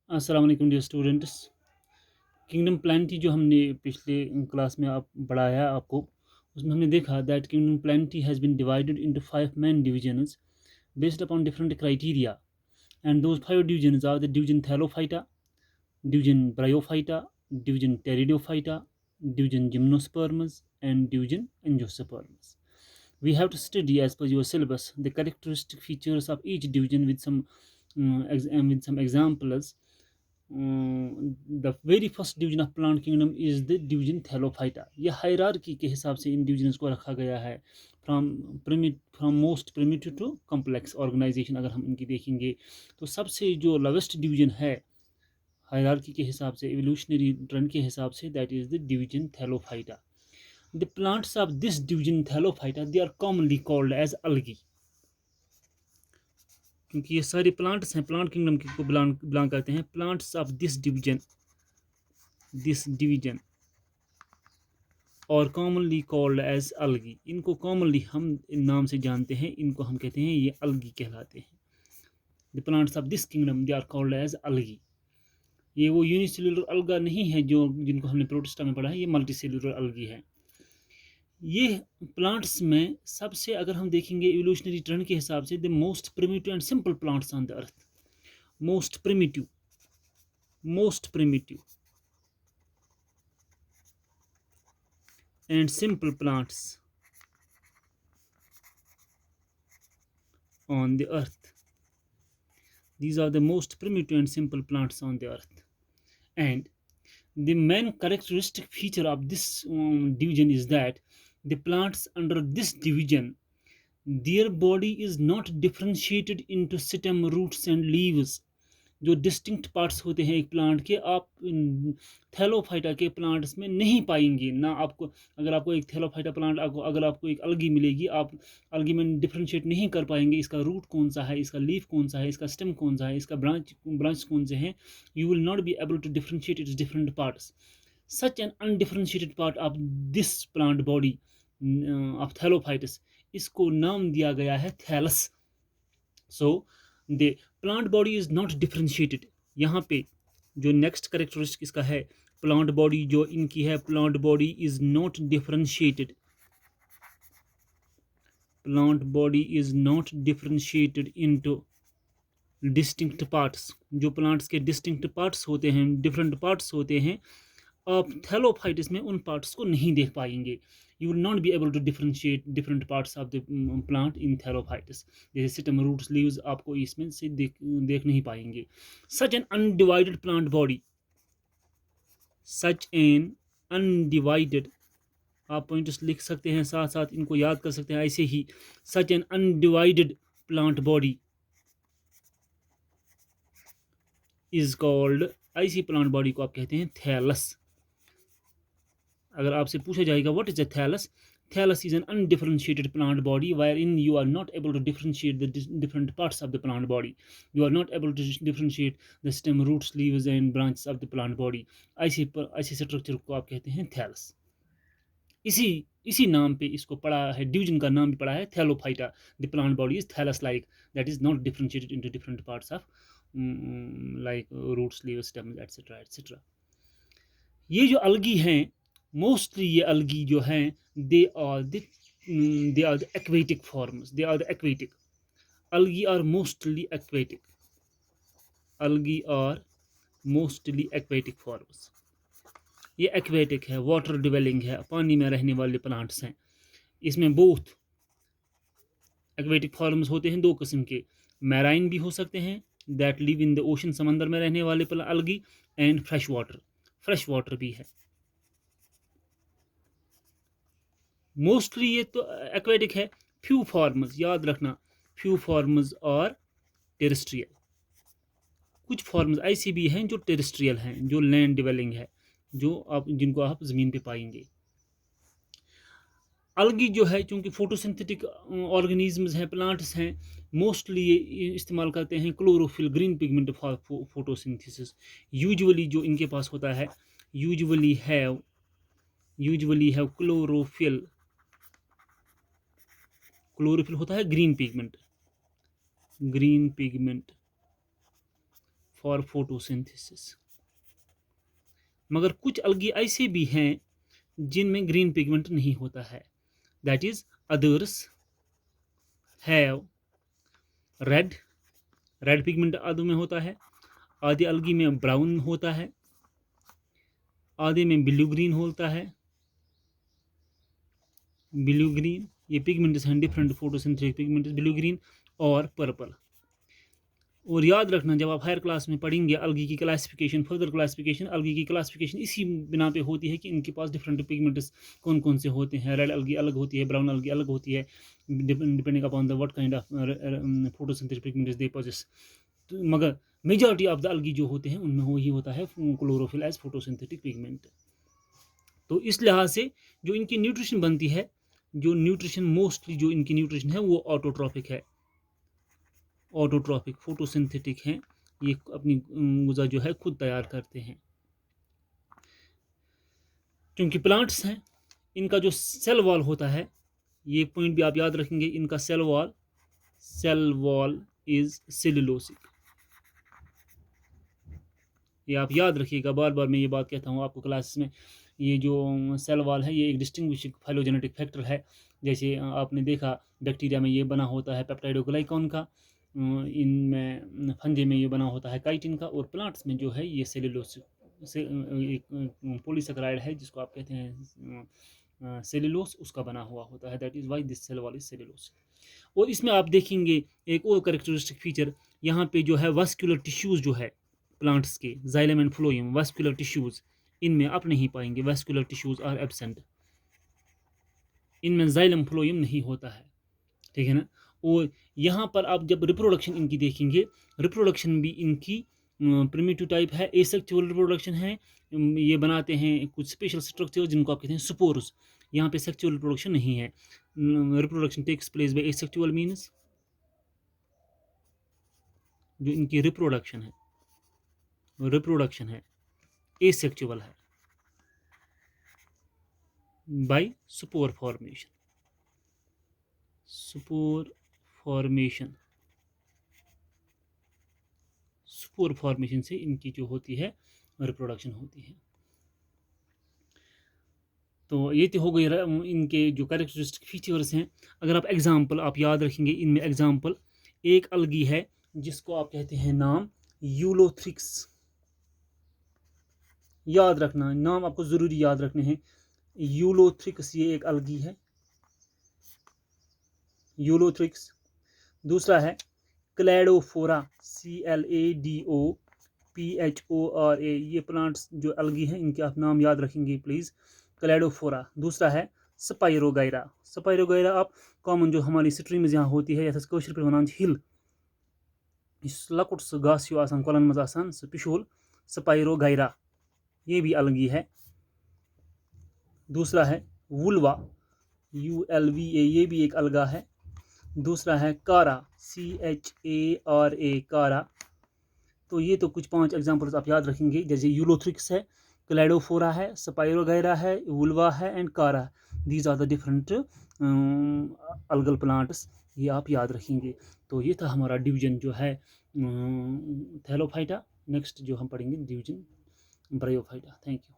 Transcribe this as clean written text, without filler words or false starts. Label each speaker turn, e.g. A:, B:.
A: अस्सलाम वालेकुम dear students. Kingdom प्लानिटी जो हमने पिछले क्लास में आप पढ़ाया आपको, उसमें हमने देखा that kingdom plantae has been divided into 5 main divisions based upon different criteria, and those 5 divisions are the division Thallophyta, division Bryophyta, division Pteridophyta, division Gymnosperms, and division Angiosperms. We have to study as per your syllabus the characteristic features of each division with some examples. The very first division of plant kingdom is the division thallophyta. ये hierarchy के हिसाब से इन divisions को रखा गया है, from most primitive to complex organisation. अगर हम इनकी देखेंगे तो सबसे जो लोवेस्ट डिवीजन है हायरार्की के हिसाब से, एवोल्यूशनरी ट्रेंड के हिसाब से, that is the division thallophyta. The plants of this division thallophyta they are commonly called as algae, क्योंकि ये सारे प्लांट्स हैं, प्लांट किंगडम को बिलोंग करते हैं। प्लांट्स ऑफ दिस डिवीजन और कॉमनली कॉल्ड एज अलगी, इनको कॉमनली हम इन नाम से जानते हैं, इनको हम कहते हैं ये अलगी कहलाते हैं। The plants of this kingdom they are called as algae. ये वो यूनिसेल्युलर अलगा नहीं है जो जिनको हमने प्रोटिस्टा में पढ़ा है, ये मल्टीसेल्युलर अलगी है। ये प्लांट्स में सबसे, अगर हम देखेंगे एवोल्यूशनरी ट्रेंड के हिसाब से, the most primitive and simple plants on the earth, most primitive and simple plants on the earth. These are the most primitive and simple plants on the earth. And the main characteristic feature of this division is that the plants under this division, their body is not differentiated into stem, roots and leaves. जो distinct parts होते हैं एक plant के, आप Thallophyta के plants में नहीं पाएंगे ना। आपको अगर आपको एक थैलोफाइटा प्लांट अगर आपको एक अलगी मिलेगी, आप अलगी में डिफ्रेंशिएट नहीं कर पाएंगे इसका रूट कौन सा है, इसका लीफ कौन सा है, इसका स्टेम कौन सा है, इसका ब्रांच कौन से हैं। You will not be able to differentiate its different parts. Such an undifferentiated part of this plant body of thallophytes, इसको नाम दिया गया है thallus. So the plant body is not differentiated. यहाँ पे जो नेक्स्ट करेक्टरिस्टिक इसका है, प्लांट बॉडी जो इनकी है, plant body is not differentiated. Plant body is not differentiated into distinct parts. जो प्लांट्स के डिस्टिंक्ट पार्ट्स होते हैं, डिफरेंट पार्ट्स होते हैं, आप थैलोफाइटिस में उन पार्ट्स को नहीं देख पाएंगे। You will not be able to differentiate different parts of the plant in thallophytes. जैसे सिटम, रूट्स, लीव्स आपको इसमें से देख नहीं पाएंगे। सच an undivided plant body, such an undivided, आप पॉइंट्स लिख सकते हैं, साथ साथ इनको याद कर सकते हैं ऐसे ही। Such an undivided plant body is called, ऐसी प्लांट बॉडी को आप कहते हैं थैलस। अगर आपसे पूछा जाएगा what is a thallus, thallus is an undifferentiated plant body wherein you are not able to differentiate the different parts of the plant body. You are not able to differentiate the stem, roots, leaves and branches of the plant body. ऐसे structure को आप कहते हैं thallus. इसी नाम पे इसको पढ़ा है, डिवीजन का नाम भी पढ़ा है thallophyta. The plant body is thallus like, that is not differentiated into different parts of like roots, leaves, stems etcetera etcetera. ये जो अलगी हैं, मोस्टली ये अलगी जो हैं, they are the aquatic forms, they are the aquatic. Algae are mostly aquatic, algae are mostly aquatic forms. ये aquatic है, water dwelling है, पानी में रहने वाले प्लांट्स हैं। इसमें बोथ एक्वेटिक फॉर्म्स होते हैं दो किस्म के, मैराइन भी हो सकते हैं, that live in the ocean, समंदर में रहने वाले अलगी, एंड फ्रेश वाटर भी है। मोस्टली ये तो एक्वेटिक है। फ्यू फॉर्म्स, याद रखना, फ्यू फॉर्म्स और टेरेस्ट्रियल। कुछ फॉर्म्स ऐसी भी हैं जो टेरेस्ट्रियल हैं, जो लैंड डिवेलिंग है, जिनको आप ज़मीन पे पाएंगे। अलगी जो है, चूंकि फोटोसिंथेटिक ऑर्गेनिजम्स हैं, प्लांट्स हैं, मोस्टली ये इस्तेमाल करते हैं chlorophyll, green pigment for photosynthesis. Usually जो इनके पास होता है, यूजुअली हैव क्लोरोफिल होता है ग्रीन पिगमेंट फॉर फोटोसिंथेसिस। मगर कुछ अलगी ऐसे भी हैं जिनमें ग्रीन पिगमेंट नहीं होता है, that is others have read, red pigment आधे में होता है, आधे अलगी में ब्राउन होता है, आधे में ब्लू ग्रीन होता है, ब्लू ग्रीन। ये पिगमेंट्स हैं different photosynthetic pigments, blue green और पर्पल। और याद रखना जब आप हायर क्लास में पढ़ेंगे अलगी की क्लासिफिकेशन, फर्दर क्लासिफिकेशन, अलगी की क्लासिफिकेशन इसी बिना पे होती है कि इनके पास डिफरेंट पिगमेंट्स कौन कौन से होते हैं। रेड अलगी अलग होती है, ब्राउन अलगी अलग होती है, depending upon the what kind of photosynthetic pigments they possess. मगर मेजॉरिटी ऑफ द अलगी जो होते हैं उनमें वही होता है क्लोरोफिल एज फोटोसिंथेटिक पिगमेंट। तो इस लिहाज से जो इनकी न्यूट्रिशन बनती है, जो न्यूट्रिशन मोस्टली जो इनकी न्यूट्रिशन है वो ऑटोट्रॉपिक है, ऑटोट्रॉपिक फोटोसिंथेटिक हैं, ये अपनी गुज़ा जो है खुद तैयार करते हैं। क्योंकि प्लांट्स हैं, इनका जो सेल वॉल होता है, ये पॉइंट भी आप याद रखेंगे, इनका सेल वॉल इज सेलुलोसिक। ये आप याद रखिएगा, बार बार मैं ये बात कहता हूँ आपको क्लासेस में। ये जो सेल वॉल है ये एक डिस्टिंग्विशिंग फाइलोजेनेटिक फैक्टर है। जैसे आपने देखा बैक्टीरिया में ये बना होता है पेप्टाइडोग्लाइकॉन का, इनमें फंगे में ये बना होता है काइटिन का, और प्लांट्स में जो है ये सेलुलोसिक से एक पॉलीसेकेराइड है जिसको आप कहते हैं सेलुलोस, उसका बना हुआ होता है। That is why this cell wall is cellulosic. और इसमें आप देखेंगे एक और कैरेक्टरिस्टिक फीचर, यहाँ पे जो है वास्कुलर टिश्यूज़ जो है प्लांट्स के, xylem and phloem, vascular tissues इनमें आप नहीं पाएंगे, वास्कुलर टिश्यूज़ आर एब्सेंट, इनमें जाइलम फ्लोएम नहीं होता है, ठीक है ना। और यहाँ पर आप जब रिप्रोडक्शन इनकी देखेंगे, रिप्रोडक्शन भी इनकी प्रिमिटिव टाइप है, एसेक्सुअल रिप्रोडक्शन है। ये बनाते हैं कुछ स्पेशल स्ट्रक्चर जिनको आप कहते हैं स्पोर्स। यहाँ पे सेक्सुअल रिप्रोडक्शन नहीं है, reproduction takes place by asexual means. जो इनकी रिप्रोडक्शन है एसेक्सुअल है by spore formation, spore formation से इनकी जो होती है रिप्रोडक्शन होती है। तो ये तो हो गई इनके जो कैरेक्टरिस्टिक फीचर्स हैं। अगर आप एग्जांपल आप याद रखेंगे, इनमें एग्जांपल एक अलगी है जिसको आप कहते हैं नाम यूलोथ्रिक्स। याद रखना, नाम आपको ज़रूरी याद रखने हैं। यूलोथ्रिक्स ये एक अलगी है, यूलोथ्रिक्स। दूसरा है क्लैडोफोरा, CLADOPHORA। ये प्लांट्स जो अलगी हैं इनके आप नाम याद रखेंगे प्लीज़, क्लैडोफोरा। दूसरा है स्पाइरोगाइरा। स्पाइरोगाइरा आप कॉमन जो हमारी स्ट्रीम्स यहाँ होती है, यथ कशर पे वन हिल, इस लकुट सह घास कोलन मज आसान सह पिशुल, स्पाइरोगाइरा ये भी अलगी है। दूसरा है वुल्वा, ULVA, ये भी एक अलगा है। दूसरा है कारा, CHARA, कारा। तो ये तो कुछ 5 एग्जांपल्स आप याद रखेंगे, जैसे यूलोथ्रिक्स है, क्लैडोफोरा है, स्पाइरोगाइरा है, वुल्वा है and Chara. These are the different algal plants, ये आप याद रखेंगे। तो ये था हमारा डिवीजन जो है थैलोफाइटा। नेक्स्ट जो हम पढ़ेंगे डिवीजन ब्रायोफाइटा। Thank you.